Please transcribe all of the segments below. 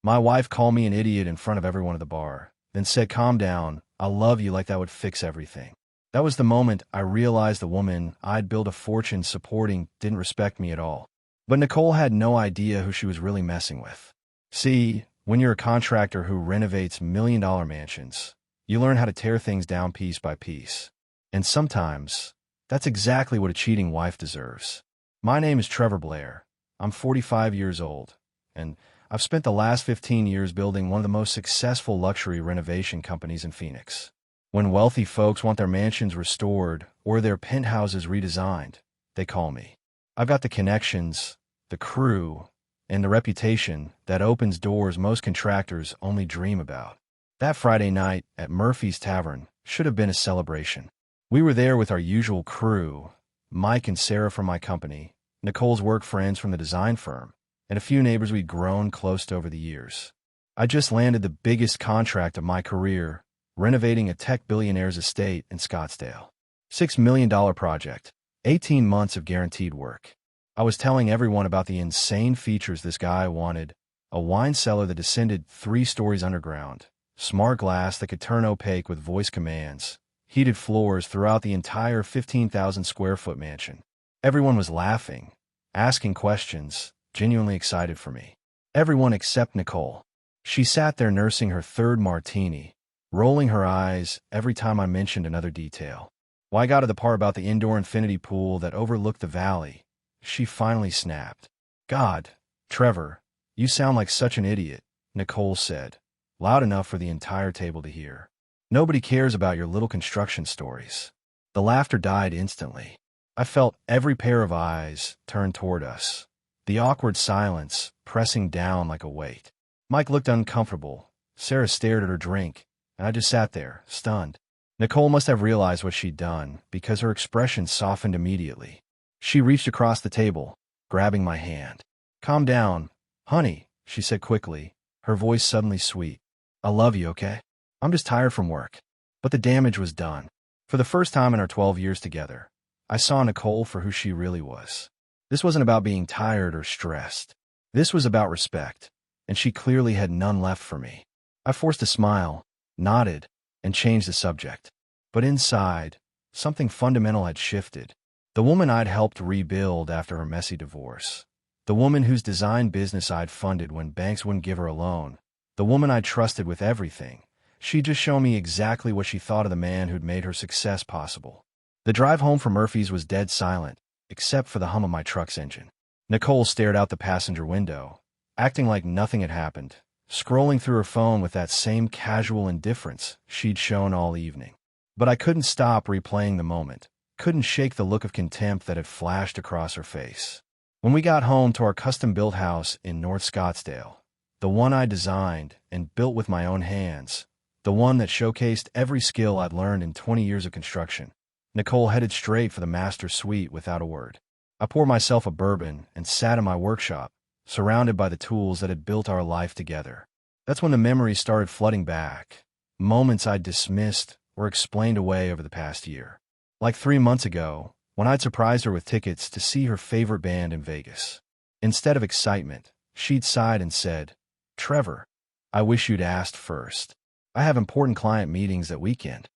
My wife called me an idiot in front of everyone at the bar, then said, "Calm down, I love you," like that would fix everything. That was the moment I realized the woman I'd built a fortune supporting didn't respect me at all. But Nicole had no idea who she was really messing with. See, when you're a contractor who renovates million-dollar mansions, you learn how to tear things down piece by piece. And sometimes, that's exactly what a cheating wife deserves. My name is Trevor Blair. I'm 45 years old, and I've spent the last 15 years building one of the most successful luxury renovation companies in Phoenix. When wealthy folks want their mansions restored or their penthouses redesigned, they call me. I've got the connections, the crew, and the reputation that opens doors most contractors only dream about. That Friday night at Murphy's Tavern should have been a celebration. We were there with our usual crew, Mike and Sarah from my company, Nicole's work friends from the design firm, and a few neighbors we'd grown close to over the years. I just landed the biggest contract of my career, renovating a tech billionaire's estate in Scottsdale. $6 million project, 18 months of guaranteed work. I was telling everyone about the insane features this guy wanted: a wine cellar that descended 3 stories underground, smart glass that could turn opaque with voice commands, heated floors throughout the entire 15,000 square foot mansion. Everyone was laughing, asking questions, genuinely excited for me. Everyone except Nicole. She sat there nursing her third martini, rolling her eyes every time I mentioned another detail. When I got to the part about the indoor infinity pool that overlooked the valley, she finally snapped. "God, Trevor, you sound like such an idiot," Nicole said, loud enough for the entire table to hear. "Nobody cares about your little construction stories." The laughter died instantly. I felt every pair of eyes turn toward us, the awkward silence pressing down like a weight. Mike looked uncomfortable. Sarah stared at her drink, and I just sat there, stunned. Nicole must have realized what she'd done, because her expression softened immediately. She reached across the table, grabbing my hand. "Calm down, honey," she said quickly, her voice suddenly sweet. "I love you, okay? I'm just tired from work." But the damage was done. For the first time in our 12 years together, I saw Nicole for who she really was. This wasn't about being tired or stressed. This was about respect, and she clearly had none left for me. I forced a smile, nodded, and changed the subject. But inside, something fundamental had shifted. The woman I'd helped rebuild after her messy divorce. The woman whose design business I'd funded when banks wouldn't give her a loan. The woman I trusted with everything. She'd just shown me exactly what she thought of the man who'd made her success possible. The drive home from Murphy's was dead silent, except for the hum of my truck's engine. Nicole stared out the passenger window, acting like nothing had happened, scrolling through her phone with that same casual indifference she'd shown all evening. But I couldn't stop replaying the moment, couldn't shake the look of contempt that had flashed across her face. When we got home to our custom-built house in North Scottsdale, the one I designed and built with my own hands, the one that showcased every skill I'd learned in 20 years of construction, Nicole headed straight for the master suite without a word. I poured myself a bourbon and sat in my workshop, surrounded by the tools that had built our life together. That's when the memories started flooding back, moments I'd dismissed or explained away over the past year. Like 3 months ago, when I'd surprised her with tickets to see her favorite band in Vegas. Instead of excitement, she'd sighed and said, "Trevor, I wish you'd asked first. I have important client meetings that weekend."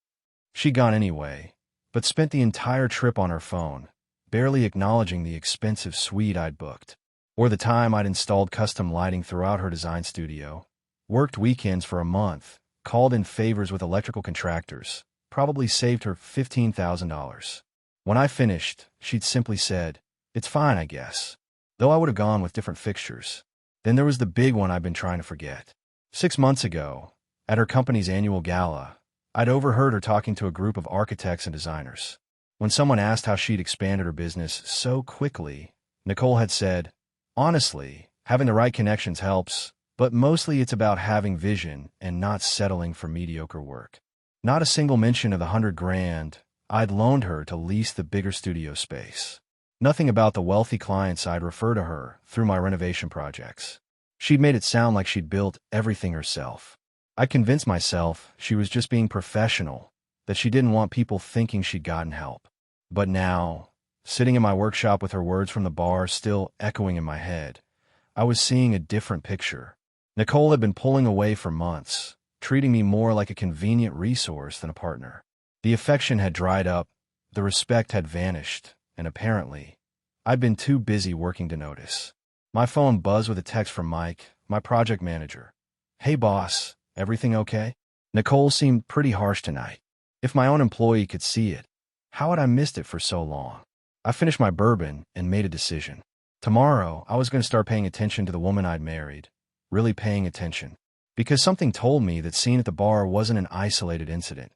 She'd gone anyway, but spent the entire trip on her phone, barely acknowledging the expensive suite I'd booked, or the time I'd installed custom lighting throughout her design studio, worked weekends for a month, called in favors with electrical contractors, probably saved her $15,000. When I finished, she'd simply said, "It's fine, I guess," though I would have gone with different fixtures. Then there was the big one I've been trying to forget. 6 months ago, at her company's annual gala, I'd overheard her talking to a group of architects and designers. When someone asked how she'd expanded her business so quickly, Nicole had said, "Honestly, having the right connections helps, but mostly it's about having vision and not settling for mediocre work." Not a single mention of the $100,000 I'd loaned her to lease the bigger studio space. Nothing about the wealthy clients I'd refer to her through my renovation projects. She'd made it sound like she'd built everything herself. I convinced myself she was just being professional, that she didn't want people thinking she'd gotten help. But now, sitting in my workshop with her words from the bar still echoing in my head, I was seeing a different picture. Nicole had been pulling away for months, treating me more like a convenient resource than a partner. The affection had dried up, the respect had vanished, and apparently, I'd been too busy working to notice. My phone buzzed with a text from Mike, my project manager. "Hey boss, everything okay?" Nicole seemed pretty harsh tonight. If my own employee could see it, how had I missed it for so long? I finished my bourbon and made a decision. Tomorrow, I was going to start paying attention to the woman I'd married. Really paying attention. Because something told me that scene at the bar wasn't an isolated incident.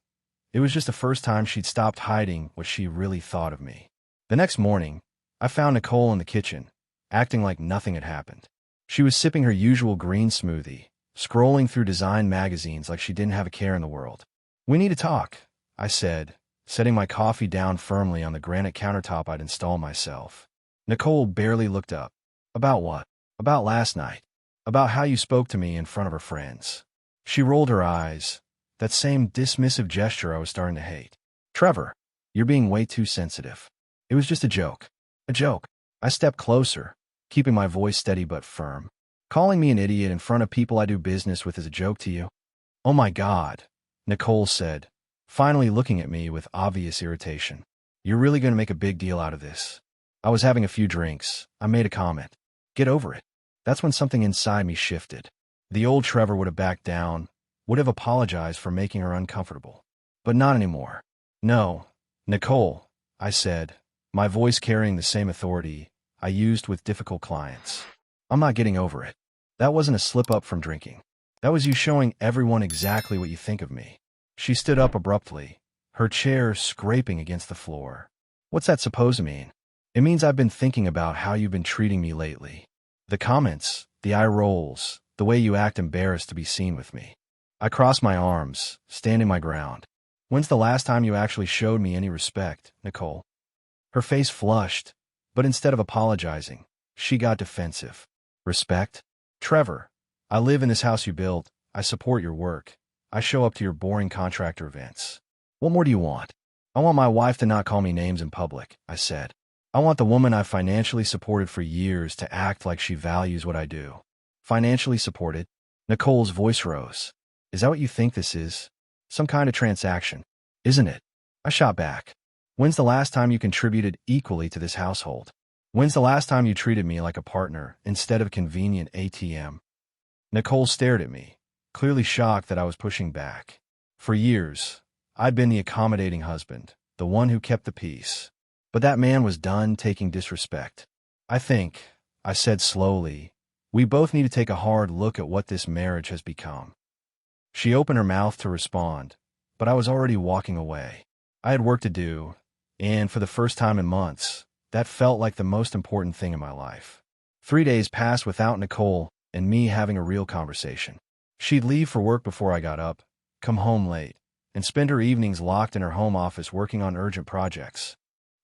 It was just the first time she'd stopped hiding what she really thought of me. The next morning, I found Nicole in the kitchen, acting like nothing had happened. She was sipping her usual green smoothie, scrolling through design magazines like she didn't have a care in the world. "We need to talk," I said, setting my coffee down firmly on the granite countertop I'd installed myself. Nicole barely looked up. "About what?" "About last night. About how you spoke to me in front of her friends." She rolled her eyes, that same dismissive gesture I was starting to hate. "Trevor, you're being way too sensitive. It was just a joke." "A joke?" I stepped closer, keeping my voice steady but firm. "Calling me an idiot in front of people I do business with is a joke to you?" "Oh my God," Nicole said, finally looking at me with obvious irritation. "You're really going to make a big deal out of this?" I was having a few drinks. I made a comment. "Get over it." That's when something inside me shifted. The old Trevor would have backed down, would have apologized for making her uncomfortable. But not anymore. "No, Nicole," I said, my voice carrying the same authority I used with difficult clients. "I'm not getting over it. That wasn't a slip-up from drinking. That was you showing everyone exactly what you think of me." She stood up abruptly, her chair scraping against the floor. "What's that supposed to mean?" "It means I've been thinking about how you've been treating me lately. The comments, the eye rolls, the way you act embarrassed to be seen with me." I crossed my arms, standing my ground. "When's the last time you actually showed me any respect, Nicole?" Her face flushed, but instead of apologizing, she got defensive. "Respect? Trevor, I live in this house you built. I support your work. I show up to your boring contractor events. What more do you want?" "I want my wife to not call me names in public," I said. "I want the woman I've financially supported for years to act like she values what I do." "Financially supported?" Nicole's voice rose. "Is that what you think this is? Some kind of transaction, isn't it?" I shot back. "When's the last time you contributed equally to this household? When's the last time you treated me like a partner instead of a convenient ATM?" Nicole stared at me, clearly shocked that I was pushing back. For years, I'd been the accommodating husband, the one who kept the peace. But that man was done taking disrespect. "I think," I said slowly, "we both need to take a hard look at what this marriage has become." She opened her mouth to respond, but I was already walking away. I had work to do, and for the first time in months, that felt like the most important thing in my life. 3 days passed without Nicole and me having a real conversation. She'd leave for work before I got up, come home late, and spend her evenings locked in her home office working on urgent projects.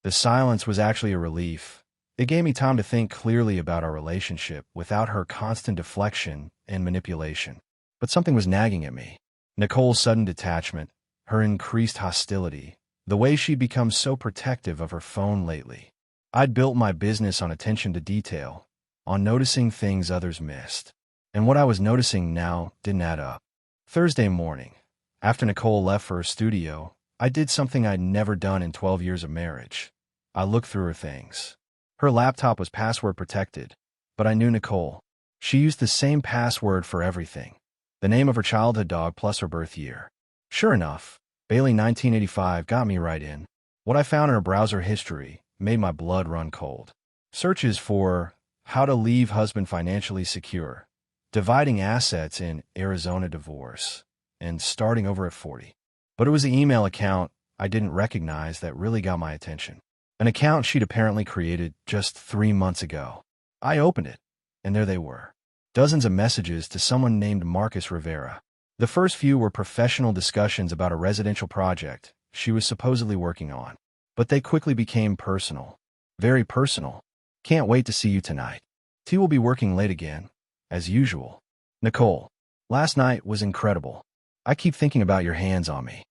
The silence was actually a relief. It gave me time to think clearly about our relationship without her constant deflection and manipulation. But something was nagging at me. Nicole's sudden detachment, her increased hostility, the way she'd become so protective of her phone lately. I'd built my business on attention to detail, on noticing things others missed. And what I was noticing now didn't add up. Thursday morning, after Nicole left for her studio, I did something I'd never done in 12 years of marriage. I looked through her things. Her laptop was password protected, but I knew Nicole. She used the same password for everything. The name of her childhood dog plus her birth year. Sure enough, Bailey 1985 got me right in. What I found in her browser history made my blood run cold. Searches for how to leave husband financially secure, dividing assets in Arizona divorce, and starting over at 40. But it was the email account I didn't recognize that really got my attention. An account she'd apparently created just 3 months ago. I opened it, and there they were. Dozens of messages to someone named Marcus Rivera. The first few were professional discussions about a residential project she was supposedly working on. But they quickly became personal. Very personal. "Can't wait to see you tonight. T will be working late again, as usual. Nicole, last night was incredible. I keep thinking about your hands on me.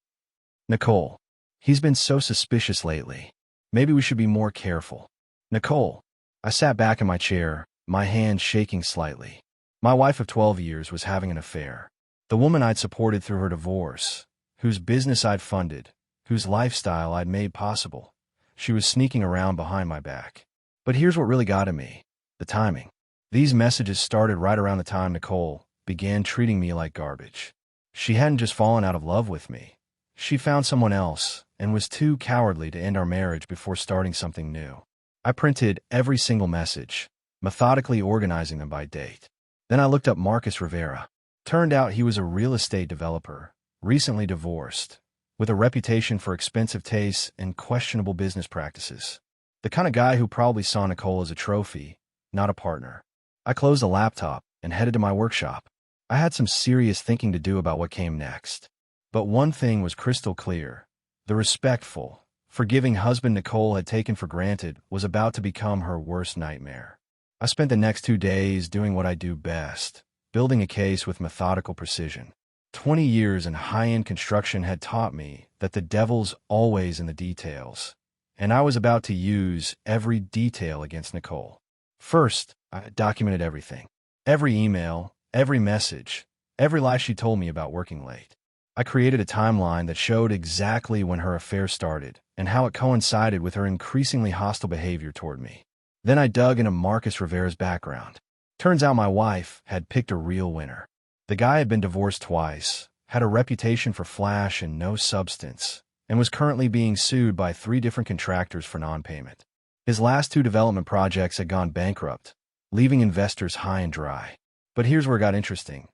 Nicole, he's been so suspicious lately. Maybe we should be more careful. Nicole." I sat back in my chair, my hand shaking slightly. My wife of 12 years was having an affair. The woman I'd supported through her divorce, whose business I'd funded, whose lifestyle I'd made possible. She was sneaking around behind my back. But here's what really got to me: the timing. These messages started right around the time Nicole began treating me like garbage. She hadn't just fallen out of love with me. She found someone else and was too cowardly to end our marriage before starting something new. I printed every single message, methodically organizing them by date. Then I looked up Marcus Rivera. Turned out he was a real estate developer, recently divorced, with a reputation for expensive tastes and questionable business practices. The kind of guy who probably saw Nicole as a trophy, not a partner. I closed the laptop and headed to my workshop. I had some serious thinking to do about what came next. But one thing was crystal clear: the respectful, forgiving husband Nicole had taken for granted was about to become her worst nightmare. I spent the next 2 days doing what I do best, building a case with methodical precision. 20 years in high-end construction had taught me that the devil's always in the details, and I was about to use every detail against Nicole. First, I documented everything. Every email, every message, every lie she told me about working late. I created a timeline that showed exactly when her affair started and how it coincided with her increasingly hostile behavior toward me. Then I dug into Marcus Rivera's background. Turns out my wife had picked a real winner. The guy had been divorced twice, had a reputation for flash and no substance, and was currently being sued by 3 different contractors for non-payment. His last 2 development projects had gone bankrupt, leaving investors high and dry. But here's where it got interesting.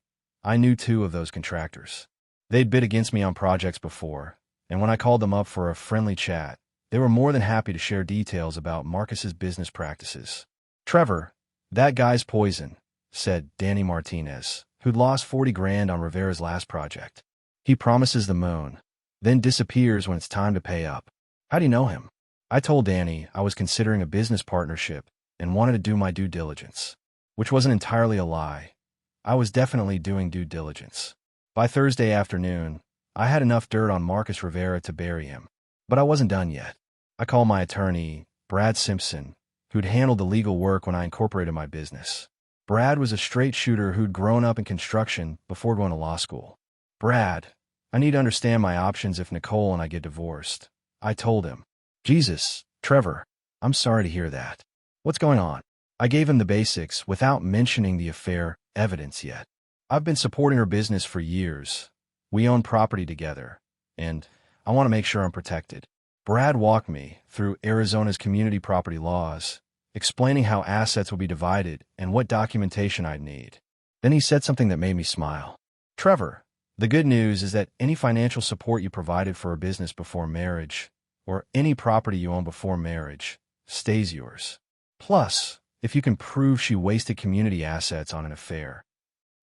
I knew 2 of those contractors. They'd bid against me on projects before, and when I called them up for a friendly chat, they were more than happy to share details about Marcus's business practices. "Trevor, that guy's poison," said Danny Martinez, who'd lost 40 grand on Rivera's last project. "He promises the moon, then disappears when it's time to pay up." "How do you know him?" I told Danny I was considering a business partnership and wanted to do my due diligence, which wasn't entirely a lie. I was definitely doing due diligence. By Thursday afternoon, I had enough dirt on Marcus Rivera to bury him. But I wasn't done yet. I called my attorney, Brad Simpson, who'd handled the legal work when I incorporated my business. Brad was a straight shooter who'd grown up in construction before going to law school. "Brad, I need to understand my options if Nicole and I get divorced," I told him. "Jesus, Trevor, I'm sorry to hear that. What's going on?" I gave him the basics without mentioning the affair evidence yet. "I've been supporting her business for years. We own property together, and I want to make sure I'm protected." Brad walked me through Arizona's community property laws, explaining how assets would be divided and what documentation I'd need. Then he said something that made me smile. "Trevor, the good news is that any financial support you provided for a business before marriage, or any property you own before marriage, stays yours. Plus, if you can prove she wasted community assets on an affair."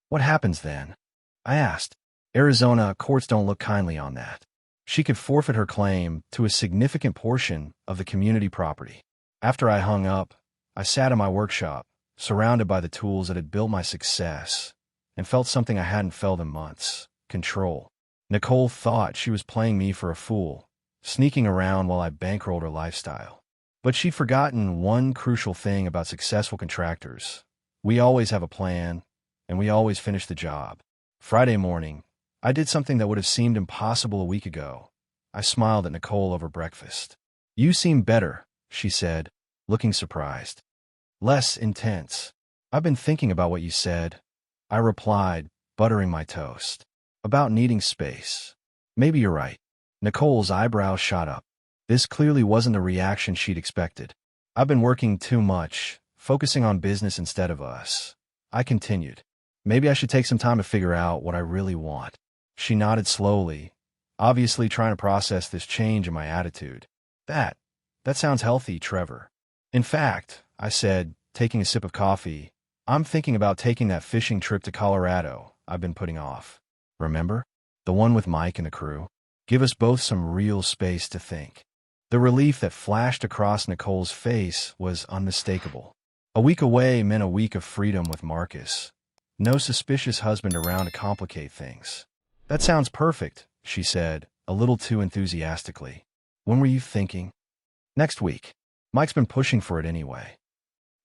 "What happens then?" I asked. "Arizona courts don't look kindly on that. She could forfeit her claim to a significant portion of the community property." After I hung up, I sat in my workshop, surrounded by the tools that had built my success, and felt something I hadn't felt in months: control. Nicole thought she was playing me for a fool, sneaking around while I bankrolled her lifestyle. But she'd forgotten one crucial thing about successful contractors: we always have a plan, and we always finish the job. Friday morning, I did something that would have seemed impossible a week ago. I smiled at Nicole over breakfast. "You seem better," she said, looking surprised. "Less intense." "I've been thinking about what you said," I replied, buttering my toast. "About needing space. Maybe you're right." Nicole's eyebrows shot up. This clearly wasn't the reaction she'd expected. "I've been working too much, focusing on business instead of us," I continued. "Maybe I should take some time to figure out what I really want." She nodded slowly, obviously trying to process this change in my attitude. That sounds healthy, Trevor." "In fact," I said, taking a sip of coffee, "I'm thinking about taking that fishing trip to Colorado I've been putting off. Remember? The one with Mike and the crew? Give us both some real space to think." The relief that flashed across Nicole's face was unmistakable. A week away meant a week of freedom with Marcus. No suspicious husband around to complicate things. "That sounds perfect," she said, a little too enthusiastically. "When were you thinking?" "Next week. Mike's been pushing for it anyway."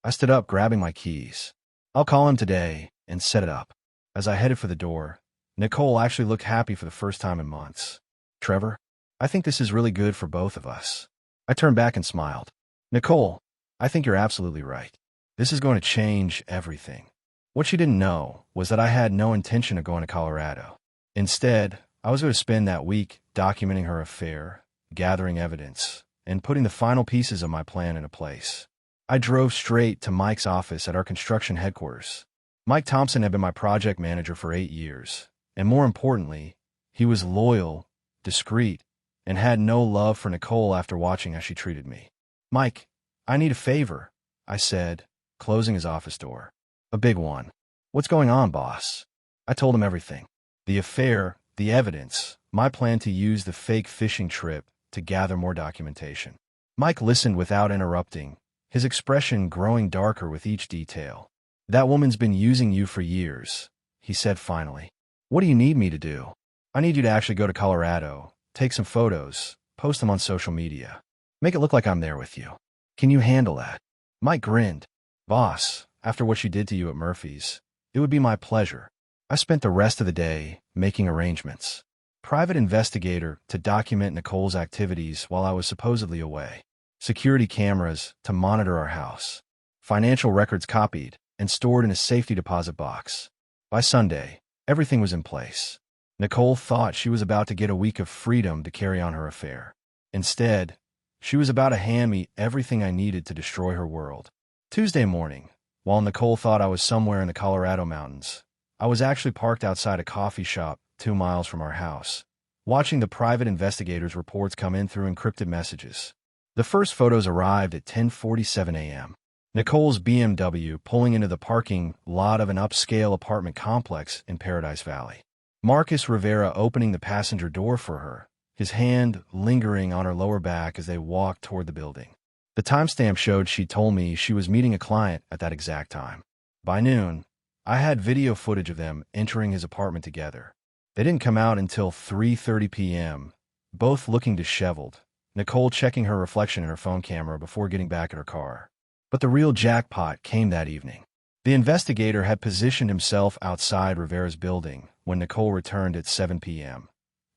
I stood up, grabbing my keys. "I'll call him today and set it up. As I headed for the door, Nicole actually looked happy for the first time in months. "Trevor, I think this is really good for both of us." I turned back and smiled. "Nicole, I think you're absolutely right. This is going to change everything." What she didn't know was that I had no intention of going to Colorado. Instead, I was going to spend that week documenting her affair, gathering evidence, and putting the final pieces of my plan into place. I drove straight to Mike's office at our construction headquarters. Mike Thompson had been my project manager for 8 years, and more importantly, he was loyal, discreet, and had no love for Nicole after watching how she treated me. "Mike, I need a favor," I said, closing his office door. "A big one." "What's going on, boss?" I told him everything. The affair, the evidence, my plan to use the fake fishing trip to gather more documentation. Mike listened without interrupting, his expression growing darker with each detail. "That woman's been using you for years," he said finally. "What do you need me to do?" "I need you to actually go to Colorado, take some photos, post them on social media. Make it look like I'm there with you. Can you handle that?" Mike grinned. "Boss, after what she did to you at Murphy's, it would be my pleasure." I spent the rest of the day making arrangements. Private investigator to document Nicole's activities while I was supposedly away. Security cameras to monitor our house. Financial records copied and stored in a safety deposit box. By Sunday, everything was in place. Nicole thought she was about to get a week of freedom to carry on her affair. Instead, she was about to hand me everything I needed to destroy her world. Tuesday morning, while Nicole thought I was somewhere in the Colorado mountains, I was actually parked outside a coffee shop 2 miles from our house, watching the private investigators' reports come in through encrypted messages. The first photos arrived at 10:47 a.m. Nicole's BMW pulling into the parking lot of an upscale apartment complex in Paradise Valley. Marcus Rivera opening the passenger door for her, his hand lingering on her lower back as they walked toward the building. The timestamp showed she told me she was meeting a client at that exact time. By noon, I had video footage of them entering his apartment together. They didn't come out until 3:30 p.m., both looking disheveled, Nicole checking her reflection in her phone camera before getting back in her car. But the real jackpot came that evening. The investigator had positioned himself outside Rivera's building when Nicole returned at 7 p.m.,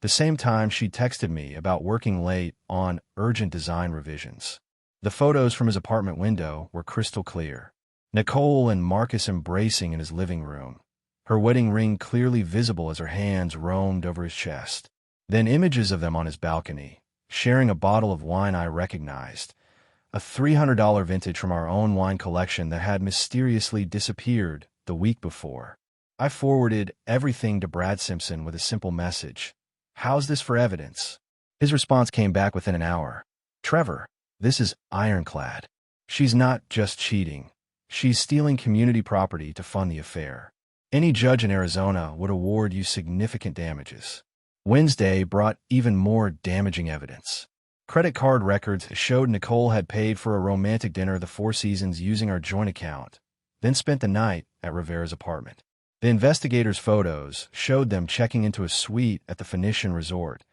the same time she texted me about working late on urgent design revisions. The photos from his apartment window were crystal clear. Nicole and Marcus embracing in his living room, her wedding ring clearly visible as her hands roamed over his chest. Then images of them on his balcony, sharing a bottle of wine I recognized, a $300 vintage from our own wine collection that had mysteriously disappeared the week before. I forwarded everything to Brad Simpson with a simple message: "How's this for evidence?" His response came back within an hour. "Trevor, this is ironclad. She's not just cheating. She's stealing community property to fund the affair. Any judge in Arizona would award you significant damages." Wednesday brought even more damaging evidence. Credit card records showed Nicole had paid for a romantic dinner at the Four Seasons using our joint account, then spent the night at Rivera's apartment. The investigators' photos showed them checking into a suite at the Phoenician Resort.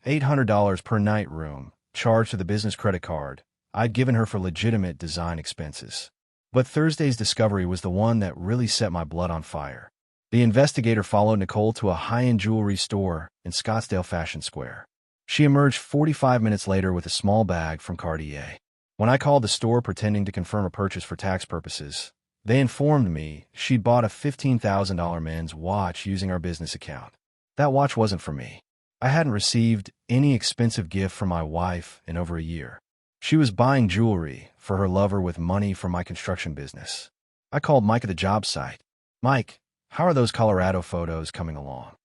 $800 per night room, charged to the business credit card I'd given her for legitimate design expenses. But Thursday's discovery was the one that really set my blood on fire. The investigator followed Nicole to a high-end jewelry store in Scottsdale Fashion Square. She emerged 45 minutes later with a small bag from Cartier. When I called the store pretending to confirm a purchase for tax purposes, they informed me she'd bought a $15,000 men's watch using our business account. That watch wasn't for me. I hadn't received any expensive gift from my wife in over a year. She was buying jewelry for her lover with money from my construction business. I called Mike at the job site. "Mike, how are those Colorado photos coming along?"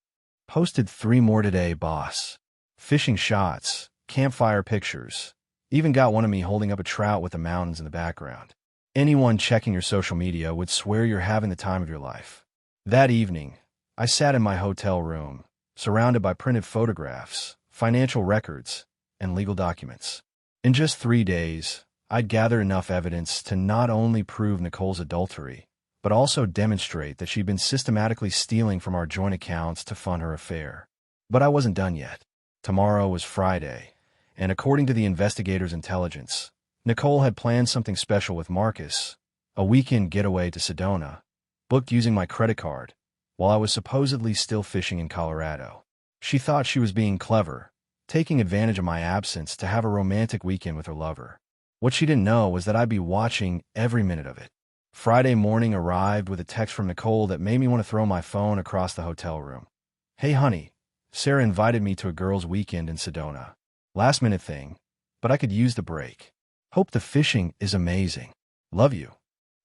"Posted 3 more today, boss. Fishing shots, campfire pictures. Even got one of me holding up a trout with the mountains in the background. Anyone checking your social media would swear you're having the time of your life." That evening, I sat in my hotel room, surrounded by printed photographs, financial records, and legal documents. In just 3 days, I'd gathered enough evidence to not only prove Nicole's adultery, but also demonstrate that she'd been systematically stealing from our joint accounts to fund her affair. But I wasn't done yet. Tomorrow was Friday, and according to the investigators' intelligence, Nicole had planned something special with Marcus, a weekend getaway to Sedona, booked using my credit card, while I was supposedly still fishing in Colorado. She thought she was being clever, taking advantage of my absence to have a romantic weekend with her lover. What she didn't know was that I'd be watching every minute of it. Friday morning arrived with a text from Nicole that made me want to throw my phone across the hotel room. "Hey honey, Sarah invited me to a girls' weekend in Sedona. Last minute thing, but I could use the break. Hope the fishing is amazing. Love you."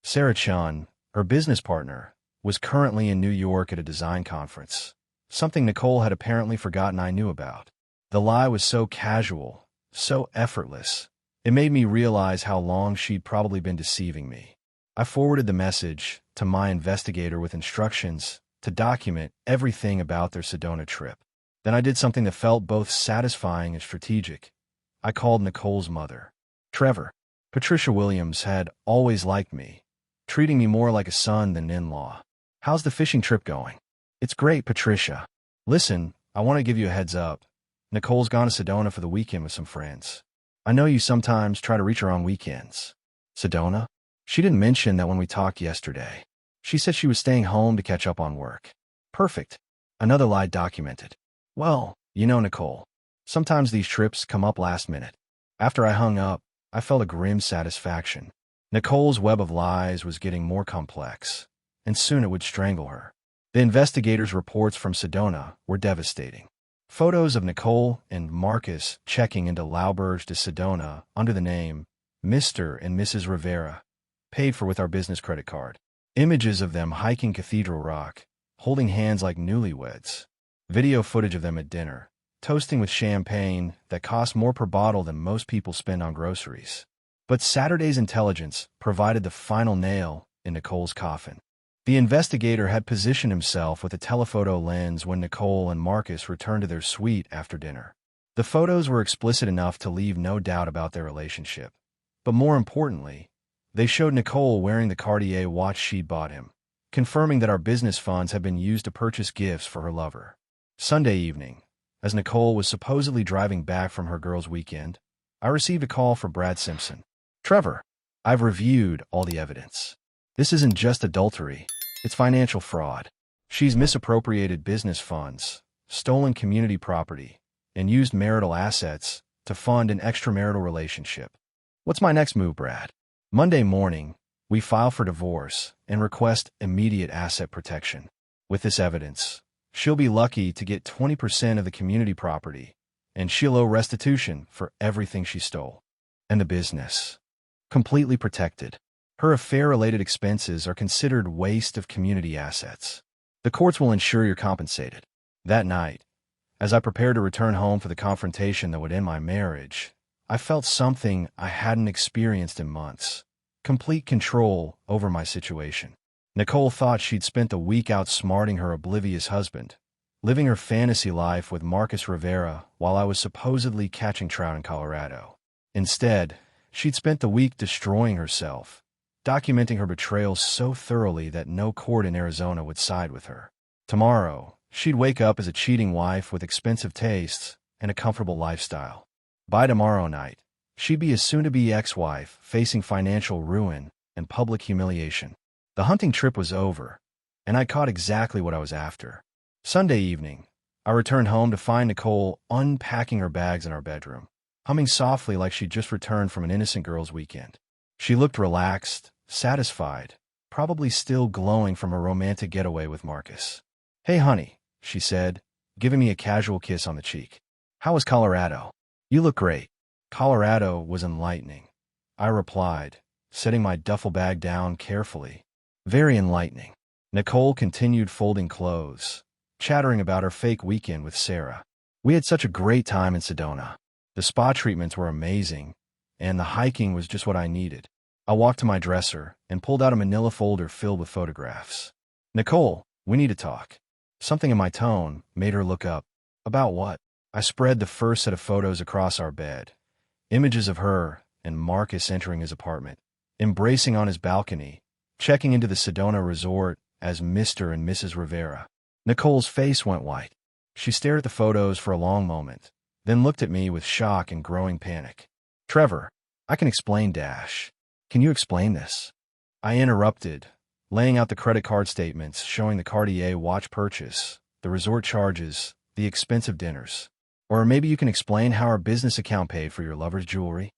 Sarah Chun, her business partner, was currently in New York at a design conference, something Nicole had apparently forgotten I knew about. The lie was so casual, so effortless, it made me realize how long she'd probably been deceiving me. I forwarded the message to my investigator with instructions to document everything about their Sedona trip. Then I did something that felt both satisfying and strategic. I called Nicole's mother. Trevor. Patricia Williams had always liked me, treating me more like a son than an in-law. "How's the fishing trip going?" "It's great, Patricia. Listen, I want to give you a heads up. Nicole's gone to Sedona for the weekend with some friends. I know you sometimes try to reach her on weekends." "Sedona?" "She didn't mention that when we talked yesterday. She said she was staying home to catch up on work." "Perfect." Another lie documented. "Well, you know, Nicole, sometimes these trips come up last minute." After I hung up, I felt a grim satisfaction. Nicole's web of lies was getting more complex, and soon it would strangle her. The investigators' reports from Sedona were devastating. Photos of Nicole and Marcus checking into L'Auberge de Sedona under the name Mr. and Mrs. Rivera, paid for with our business credit card. Images of them hiking Cathedral Rock, holding hands like newlyweds. Video footage of them at dinner, toasting with champagne that cost more per bottle than most people spend on groceries. But Saturday's intelligence provided the final nail in Nicole's coffin. The investigator had positioned himself with a telephoto lens when Nicole and Marcus returned to their suite after dinner. The photos were explicit enough to leave no doubt about their relationship. But more importantly, they showed Nicole wearing the Cartier watch she'd bought him, confirming that our business funds had been used to purchase gifts for her lover. Sunday evening, as Nicole was supposedly driving back from her girls' weekend, I received a call from Brad Simpson. "Trevor, I've reviewed all the evidence. This isn't just adultery, it's financial fraud. She's misappropriated business funds, stolen community property, and used marital assets to fund an extramarital relationship." "What's my next move, Brad?" Monday morning, we file for divorce and request immediate asset protection. With this evidence, she'll be lucky to get 20% of the community property, and she'll owe restitution for everything she stole. And the business, completely protected. Her affair-related expenses are considered waste of community assets. The courts will ensure you're compensated. That night, as I prepared to return home for the confrontation that would end my marriage, I felt something I hadn't experienced in months. Complete control over my situation. Nicole thought she'd spent the week outsmarting her oblivious husband, living her fantasy life with Marcus Rivera while I was supposedly catching trout in Colorado. Instead, she'd spent the week destroying herself, documenting her betrayal so thoroughly that no court in Arizona would side with her. Tomorrow, she'd wake up as a cheating wife with expensive tastes and a comfortable lifestyle. By tomorrow night, she'd be a soon-to-be ex-wife facing financial ruin and public humiliation. The hunting trip was over, and I caught exactly what I was after. Sunday evening, I returned home to find Nicole unpacking her bags in our bedroom, humming softly like she'd just returned from an innocent girls' weekend. She looked relaxed, satisfied, probably still glowing from her romantic getaway with Marcus. "Hey, honey," she said, giving me a casual kiss on the cheek. "How was Colorado?" "You look great." Colorado was enlightening, I replied, setting my duffel bag down carefully. "Very enlightening." Nicole continued folding clothes, chattering about her fake weekend with Sarah. "We had such a great time in Sedona. The spa treatments were amazing, and the hiking was just what I needed." I walked to my dresser and pulled out a manila folder filled with photographs. "Nicole, we need to talk." Something in my tone made her look up. "About what?" I spread the first set of photos across our bed. Images of her and Marcus entering his apartment, embracing on his balcony, checking into the Sedona resort as Mr. and Mrs. Rivera. Nicole's face went white. She stared at the photos for a long moment, then looked at me with shock and growing panic. "Trevor, I can explain, Dash. Can you explain this?" I interrupted, laying out the credit card statements, showing the Cartier watch purchase, the resort charges, the expensive dinners. Or maybe you can explain how our business account paid for your lover's jewelry.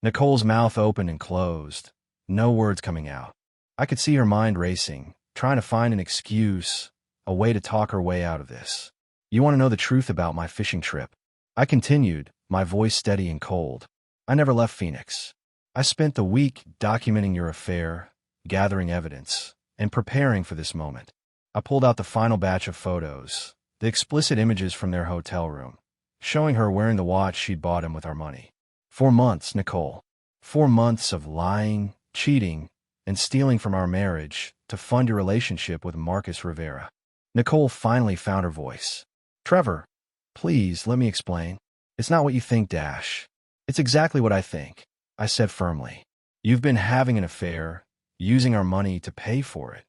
Nicole's mouth opened and closed, no words coming out. I could see her mind racing, trying to find an excuse, a way to talk her way out of this. You want to know the truth about my fishing trip? I continued, my voice steady and cold. I never left Phoenix. I spent the week documenting your affair, gathering evidence, and preparing for this moment. I pulled out the final batch of photos, the explicit images from their hotel room, showing her wearing the watch she'd bought him with our money. 4 months, Nicole. 4 months of lying, cheating, and stealing from our marriage to fund your relationship with Marcus Rivera. Nicole finally found her voice. Trevor, please let me explain. It's not what you think, Dash. It's exactly what I think, I said firmly. You've been having an affair, using our money to pay for it,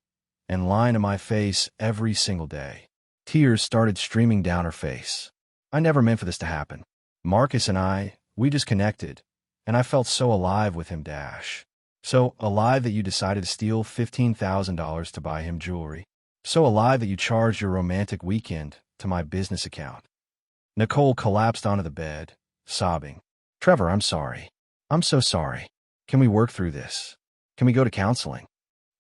and lying to my face every single day. Tears started streaming down her face. I never meant for this to happen. Marcus and we just connected, and I felt so alive with him, Dash. So alive that you decided to steal $15,000 to buy him jewelry. So alive that you charged your romantic weekend to my business account. Nicole collapsed onto the bed, sobbing. Trevor, I'm sorry. I'm so sorry. Can we work through this? Can we go to counseling?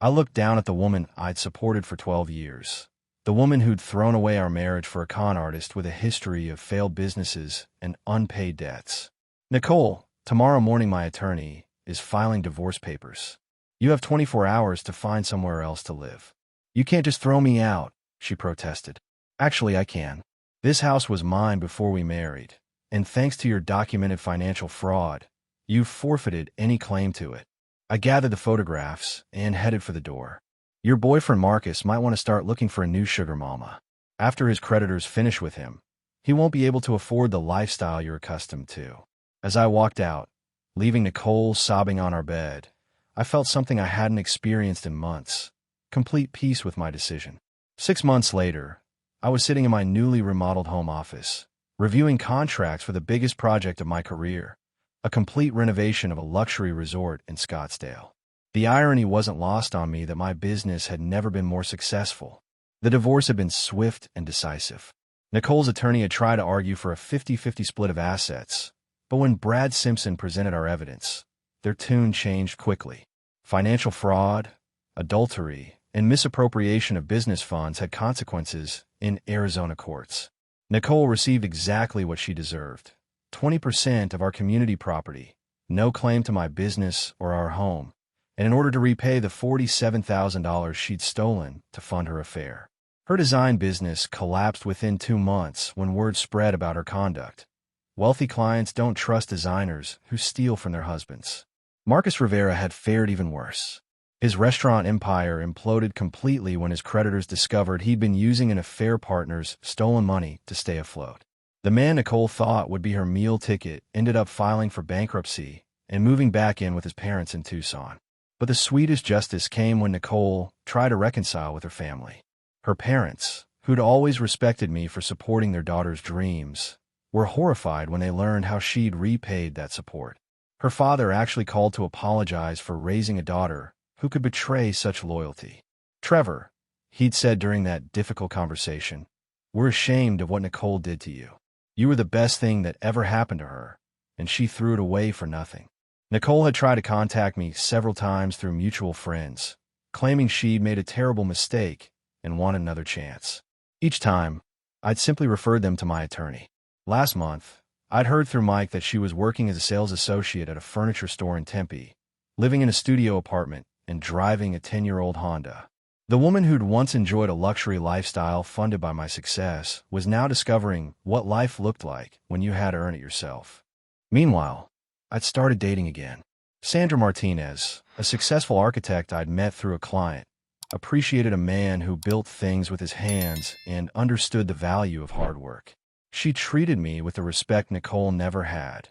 I looked down at the woman I'd supported for 12 years. The woman who'd thrown away our marriage for a con artist with a history of failed businesses and unpaid debts. Nicole, tomorrow morning my attorney is filing divorce papers. You have 24 hours to find somewhere else to live. You can't just throw me out, she protested. Actually, I can. This house was mine before we married, and thanks to your documented financial fraud, you've forfeited any claim to it. I gathered the photographs and headed for the door. Your boyfriend Marcus might want to start looking for a new sugar mama. After his creditors finish with him, he won't be able to afford the lifestyle you're accustomed to. As I walked out, leaving Nicole sobbing on our bed, I felt something I hadn't experienced in months, complete peace with my decision. 6 months later, I was sitting in my newly remodeled home office, reviewing contracts for the biggest project of my career, a complete renovation of a luxury resort in Scottsdale. The irony wasn't lost on me that my business had never been more successful. The divorce had been swift and decisive. Nicole's attorney had tried to argue for a 50-50 split of assets, but when Brad Simpson presented our evidence, their tune changed quickly. Financial fraud, adultery, and misappropriation of business funds had consequences in Arizona courts. Nicole received exactly what she deserved. 20% of our community property, no claim to my business or our home, and in order to repay the $47,000 she'd stolen to fund her affair. Her design business collapsed within 2 months when word spread about her conduct. Wealthy clients don't trust designers who steal from their husbands. Marcus Rivera had fared even worse. His restaurant empire imploded completely when his creditors discovered he'd been using an affair partner's stolen money to stay afloat. The man Nicole thought would be her meal ticket ended up filing for bankruptcy and moving back in with his parents in Tucson. But the sweetest justice came when Nicole tried to reconcile with her family. Her parents, who'd always respected me for supporting their daughter's dreams, were horrified when they learned how she'd repaid that support. Her father actually called to apologize for raising a daughter who could betray such loyalty. Trevor, he'd said during that difficult conversation, we're ashamed of what Nicole did to you. You were the best thing that ever happened to her, and she threw it away for nothing. Nicole had tried to contact me several times through mutual friends, claiming she'd made a terrible mistake and wanted another chance. Each time, I'd simply referred them to my attorney. Last month, I'd heard through Mike that she was working as a sales associate at a furniture store in Tempe, living in a studio apartment, and driving a 10-year-old Honda. The woman who'd once enjoyed a luxury lifestyle funded by my success was now discovering what life looked like when you had to earn it yourself. Meanwhile, I'd started dating again. Sandra Martinez, a successful architect I'd met through a client, appreciated a man who built things with his hands and understood the value of hard work. She treated me with the respect Nicole never had,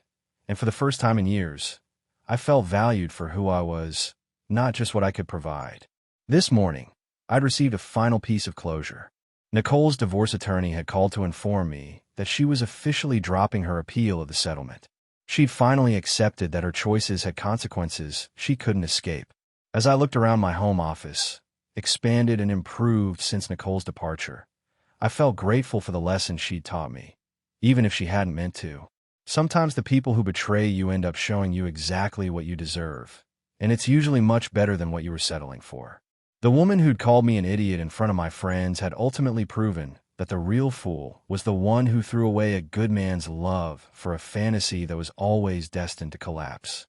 and for the first time in years, I felt valued for who I was, not just what I could provide. This morning, I'd received a final piece of closure. Nicole's divorce attorney had called to inform me that she was officially dropping her appeal of the settlement. She'd finally accepted that her choices had consequences she couldn't escape. As I looked around my home office, expanded and improved since Nicole's departure. I felt grateful for the lessons she'd taught me, even if she hadn't meant to. Sometimes the people who betray you end up showing you exactly what you deserve, and it's usually much better than what you were settling for. The woman who'd called me an idiot in front of my friends had ultimately proven that the real fool was the one who threw away a good man's love for a fantasy that was always destined to collapse.